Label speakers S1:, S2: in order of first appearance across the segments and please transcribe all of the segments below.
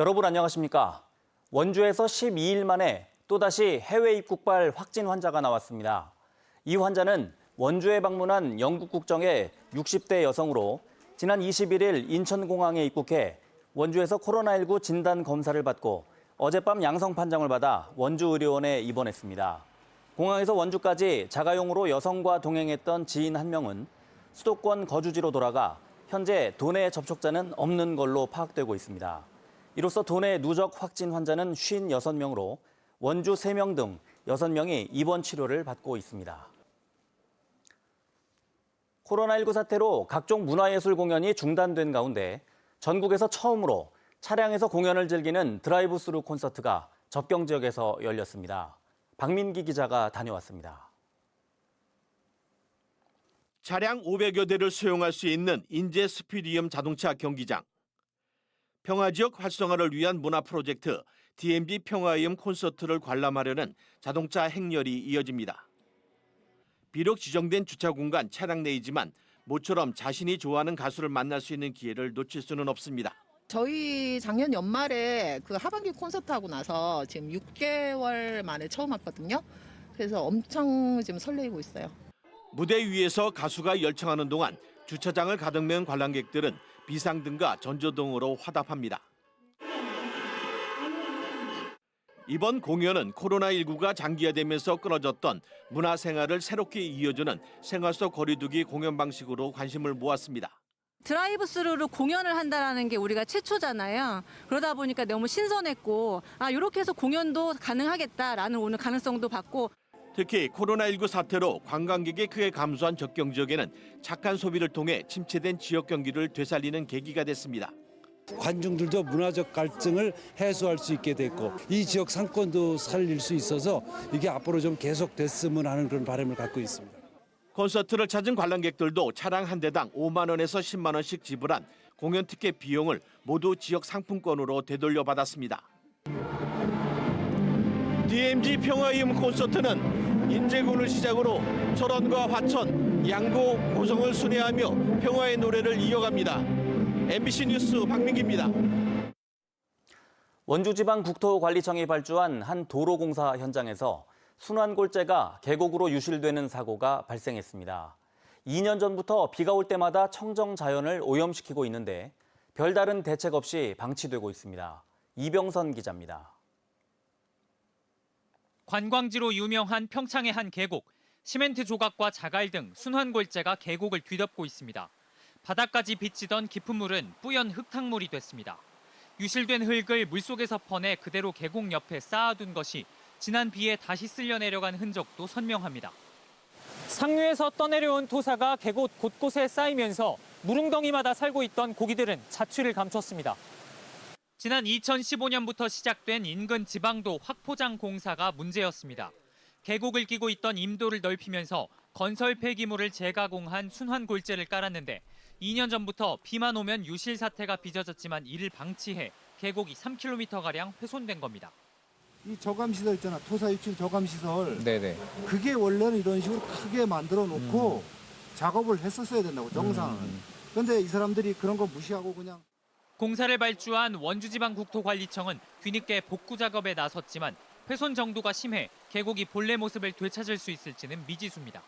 S1: 여러분 안녕하십니까? 원주에서 12일 만에 또다시 해외 입국발 확진 환자가 나왔습니다. 이 환자는 원주에 방문한 영국 국적의 60대 여성으로 지난 21일 인천공항에 입국해 원주에서 코로나19 진단 검사를 받고 어젯밤 양성 판정을 받아 원주의료원에 입원했습니다. 공항에서 원주까지 자가용으로 여성과 동행했던 지인 한 명은 수도권 거주지로 돌아가 현재 도내 접촉자는 없는 걸로 파악되고 있습니다. 이로써 도내 누적 확진 환자는 56명으로 원주 3명 등 6명이 입원 치료를 받고 있습니다. 코로나19 사태로 각종 문화예술 공연이 중단된 가운데 전국에서 처음으로 차량에서 공연을 즐기는 드라이브 스루 콘서트가 접경 지역에서 열렸습니다. 박민기 기자가 다녀왔습니다.
S2: 차량 500여 대를 소용할 수 있는 인제 스피디움 자동차 경기장. 평화지역 활성화를 위한 문화 프로젝트 DMZ 평화의음 콘서트를 관람하려는 자동차 행렬이 이어집니다. 비록 지정된 주차 공간 차량 내이지만 모처럼 자신이 좋아하는 가수를 만날 수 있는 기회를 놓칠 수는 없습니다.
S3: 저희 작년 연말에 그 하반기 콘서트 하고 나서 지금 6개월 만에 처음 왔거든요. 그래서 엄청 지금 설레이고 있어요.
S2: 무대 위에서 가수가 열창하는 동안 주차장을 가득 메운 관람객들은 비상등과 전조등으로 화답합니다. 이번 공연은 코로나19가 장기화되면서 끊어졌던 문화생활을 새롭게 이어주는 생활 속 거리두기 공연 방식으로 관심을 모았습니다.
S4: 드라이브 스루로 공연을 한다는 게 우리가 최초잖아요. 그러다 보니까 너무 신선했고 이렇게 해서 공연도 가능하겠다라는 오늘 가능성도 봤고
S2: 특히 코로나19 사태로 관광객이 크게 감소한 접경 지역에는 착한 소비를 통해 침체된 지역 경기를 되살리는 계기가 됐습니다.
S5: 관중들도 문화적 갈증을 해소할 수 있게 됐고 이 지역 상권도 살릴 수 있어서 이게 앞으로 좀 계속됐으면 하는 그런 바람을 갖고 있습니다.
S2: 콘서트를 찾은 관람객들도 차량 한 대당 5만 원에서 10만 원씩 지불한 공연 티켓 비용을 모두 지역 상품권으로 되돌려 받았습니다. DMZ 평화의음 콘서트는 인제군을 시작으로 철원과 화천, 양구, 고성을 순회하며 평화의 노래를 이어갑니다. MBC 뉴스 박민기입니다.
S1: 원주지방국토관리청이 발주한 한 도로공사 현장에서 순환골재가 계곡으로 유실되는 사고가 발생했습니다. 2년 전부터 비가 올 때마다 청정 자연을 오염시키고 있는데 별다른 대책 없이 방치되고 있습니다. 이병선 기자입니다.
S6: 관광지로 유명한 평창의 한 계곡, 시멘트 조각과 자갈 등 순환골재가 계곡을 뒤덮고 있습니다. 바닥까지 비치던 깊은 물은 뿌연 흙탕물이 됐습니다. 유실된 흙을 물속에서 퍼내 그대로 계곡 옆에 쌓아둔 것이 지난 비에 다시 쓸려 내려간 흔적도 선명합니다. 상류에서 떠내려온 토사가 계곡 곳곳에 쌓이면서 무릉덩이마다 살고 있던 고기들은 자취를 감췄습니다. 지난 2015년부터 시작된 인근 지방도 확포장 공사가 문제였습니다. 계곡을 끼고 있던 임도를 넓히면서 건설 폐기물을 재가공한 순환골재를 깔았는데 2년 전부터 비만 오면 유실 사태가 빚어졌지만 이를 방치해 계곡이 3km가량 훼손된 겁니다.
S7: 이 저감시설 있잖아. 토사유출 저감시설.
S8: 네네.
S7: 그게 원래는 이런 식으로 크게 만들어 놓고 작업을 했었어야 된다고, 정상은. 그런데 이 사람들이 그런 거 무시하고 그냥.
S6: 공사를 발주한 원주지방국토관리청은 뒤늦게 복구 작업에 나섰지만 훼손 정도가 심해 계곡이 본래 모습을 되찾을 수 있을지는 미지수입니다.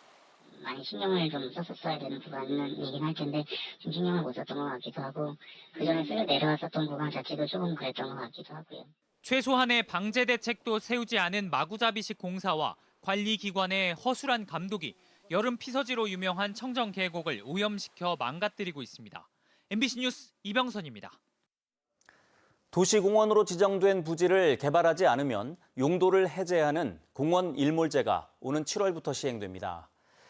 S9: 많이 신경을 좀 썼었어야 되는 구간이긴 할 텐데 좀 신경을 못 썼던 것 같기도 하고 그전에 쓸려 내려왔었던 구간 자체도 조금 그랬던 것 같기도 하고요.
S6: 최소한의 방제 대책도 세우지 않은 마구잡이식 공사와 관리기관의 허술한 감독이 여름 피서지로 유명한 청정 계곡을 오염시켜 망가뜨리고 있습니다. MBC 뉴스 이병선입니다.
S1: 도시공원으로 지정된 부지를 개발하지 않으면 용도를 해제하는 공원 일몰제가 오는 7월부터 시행됩니다.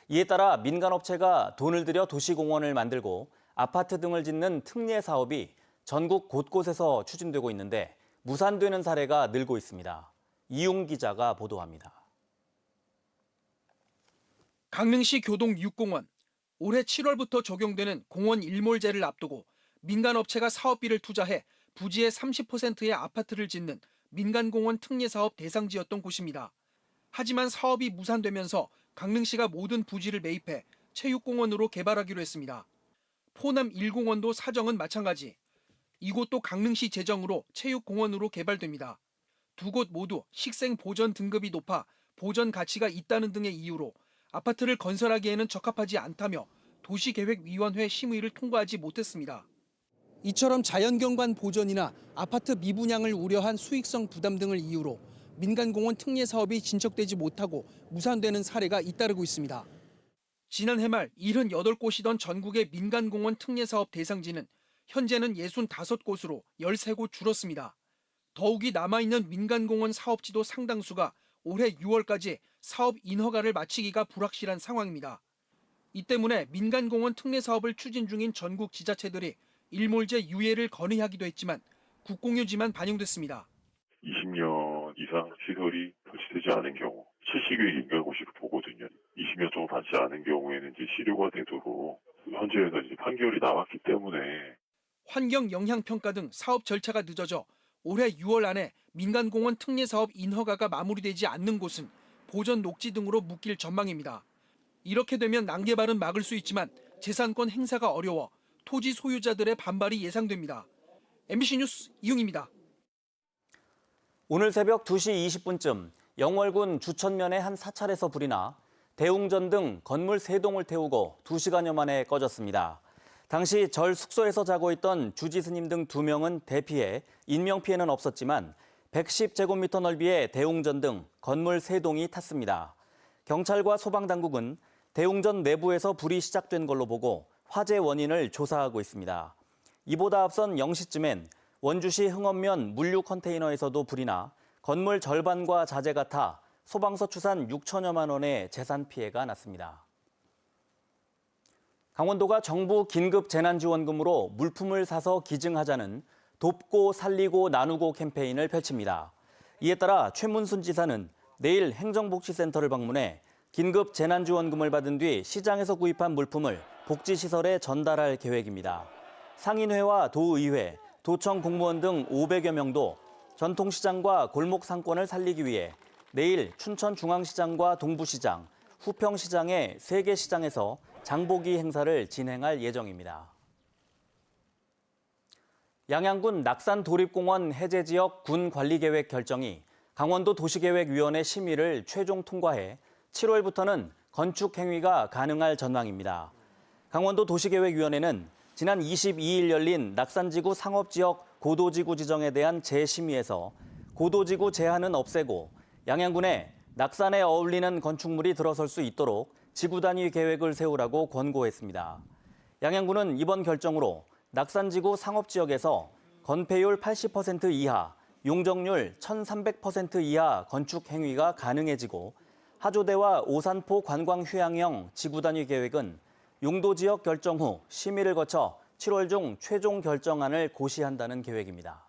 S1: 이에 따라 민간업체가 돈을 들여 도시공원을 만들고 아파트 등을 짓는 특례 사업이 전국 곳곳에서 추진되고 있는데 무산되는 사례가 늘고 있습니다. 이용 기자가 보도합니다.
S10: 강릉시 교동 6공원. 올해 7월부터 적용되는 공원 일몰제를 앞두고 민간업체가 사업비를 투자해 부지의 30%의 아파트를 짓는 민간공원 특례사업 대상지였던 곳입니다. 하지만 사업이 무산되면서 강릉시가 모든 부지를 매입해 체육공원으로 개발하기로 했습니다. 포남 1공원도 사정은 마찬가지. 이곳도 강릉시 재정으로 체육공원으로 개발됩니다. 두 곳 모두 식생 보전 등급이 높아 보전 가치가 있다는 등의 이유로 아파트를 건설하기에는 적합하지 않다며 도시계획위원회 심의를 통과하지 못했습니다. 이처럼 자연경관 보전이나 아파트 미분양을 우려한 수익성 부담 등을 이유로 민간공원 특례 사업이 진척되지 못하고 무산되는 사례가 잇따르고 있습니다. 지난해 말 78곳이던 전국의 민간공원 특례 사업 대상지는 현재는 65곳으로 13곳 줄었습니다. 더욱이 남아있는 민간공원 사업지도 상당수가 올해 6월까지 사업 인허가를 마치기가 불확실한 상황입니다. 이 때문에 민간공원 특례 사업을 추진 중인 전국 지자체들이 일몰제 유예를 건의하기도 했지만 국공유지만 반영됐습니다.
S8: 20년 이상 시설이 설치되지 않은 경우 70일 인가고시를 보거든요. 20년 정도 받지 않은 경우에는 이제 실효가 되도록 현재에서 이제 판결이 나왔기 때문에
S10: 환경 영향 평가 등 사업 절차가 늦어져 올해 6월 안에 민간공원 특례 사업 인허가가 마무리되지 않는 곳은 보전 녹지 등으로 묶일 전망입니다. 이렇게 되면 난개발은 막을 수 있지만 재산권 행사가 어려워 토지 소유자들의 반발이 예상됩니다. MBC 뉴스 이웅입니다.
S1: 오늘 새벽 2시 20분쯤 영월군 주천면의 한 사찰에서 불이 나 대웅전 등 건물 3동을 태우고 2시간여 만에 꺼졌습니다. 당시 절 숙소에서 자고 있던 주지 스님 등 2명은 대피해 인명피해는 없었지만 110제곱미터 넓이의 대웅전 등 건물 3동이 탔습니다. 경찰과 소방당국은 대웅전 내부에서 불이 시작된 걸로 보고 화재 원인을 조사하고 있습니다. 이보다 앞선 0시쯤엔 원주시 흥원면 물류 컨테이너에서도 불이 나 건물 절반과 자재가 타 소방서 추산 6천여만 원의 재산 피해가 났습니다. 강원도가 정부 긴급 재난지원금으로 물품을 사서 기증하자는 돕고 살리고 나누고 캠페인을 펼칩니다. 이에 따라 최문순 지사는 내일 행정복지센터를 방문해 긴급 재난지원금을 받은 뒤 시장에서 구입한 물품을 복지시설에 전달할 계획입니다. 상인회와 도의회, 도청 공무원 등 500여 명도 전통시장과 골목 상권을 살리기 위해 내일 춘천중앙시장과 동부시장, 후평시장의 3개 시장에서 장보기 행사를 진행할 예정입니다. 양양군 낙산도립공원 해제지역 군관리계획 결정이 강원도 도시계획위원회 심의를 최종 통과해 7월부터는 건축 행위가 가능할 전망입니다. 강원도 도시계획위원회는 지난 22일 열린 낙산지구 상업지역 고도지구 지정에 대한 재심의에서 고도지구 제한은 없애고 양양군에 낙산에 어울리는 건축물이 들어설 수 있도록 지구 단위 계획을 세우라고 권고했습니다. 양양군은 이번 결정으로 낙산지구 상업지역에서 건폐율 80% 이하, 용적률 1300% 이하 건축 행위가 가능해지고 하조대와 오산포 관광휴양형 지구 단위 계획은 용도지역 결정 후 심의를 거쳐 7월 중 최종 결정안을 고시한다는 계획입니다.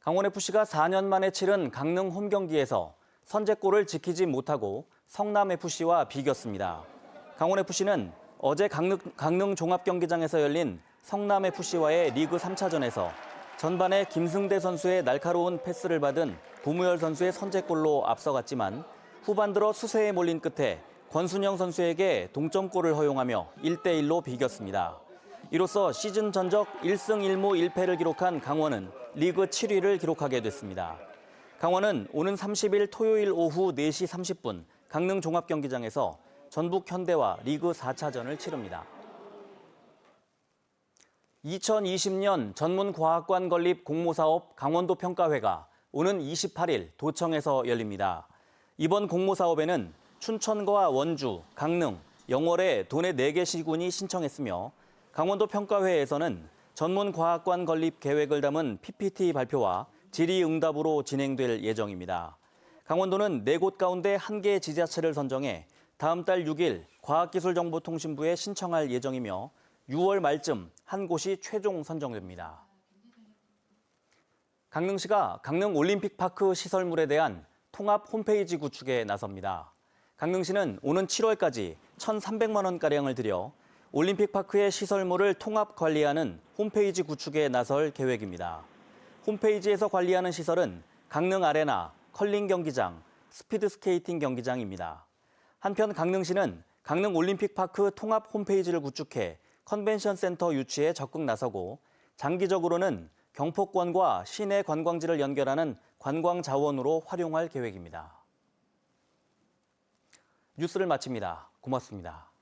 S1: 강원FC가 4년 만에 치른 강릉 홈경기에서 선제골을 지키지 못하고 성남FC와 비겼습니다. 강원FC는 어제 강릉 종합경기장에서 열린 성남FC와의 리그 3차전에서 전반에 김승대 선수의 날카로운 패스를 받은 고무열 선수의 선제골로 앞서갔지만 후반 들어 수세에 몰린 끝에 권순영 선수에게 동점골을 허용하며 1대1로 비겼습니다. 이로써 시즌 전적 1승 1무 1패를 기록한 강원은 리그 7위를 기록하게 됐습니다. 강원은 오는 30일 토요일 오후 4시 30분 강릉 종합경기장에서 전북 현대와 리그 4차전을 치릅니다. 2020년 전문과학관 건립 공모사업 강원도 평가회가 오는 28일 도청에서 열립니다. 이번 공모사업에는 춘천과 원주, 강릉, 영월의 도내 4개 시군이 신청했으며 강원도 평가회에서는 전문과학관 건립 계획을 담은 PPT 발표와 질의응답으로 진행될 예정입니다. 강원도는 4곳 가운데 1개 지자체를 선정해 다음 달 6일 과학기술정보통신부에 신청할 예정이며 6월 말쯤 한 곳이 최종 선정됩니다. 강릉시가 강릉 올림픽파크 시설물에 대한 통합 홈페이지 구축에 나섭니다. 강릉시는 오는 7월까지 1,300만 원가량을 들여 올림픽파크의 시설물을 통합 관리하는 홈페이지 구축에 나설 계획입니다. 홈페이지에서 관리하는 시설은 강릉 아레나, 컬링 경기장, 스피드스케이팅 경기장입니다. 한편 강릉시는 강릉 올림픽파크 통합 홈페이지를 구축해 컨벤션 센터 유치에 적극 나서고 장기적으로는 경포권과 시내 관광지를 연결하는 관광 자원으로 활용할 계획입니다. 뉴스를 마칩니다. 고맙습니다.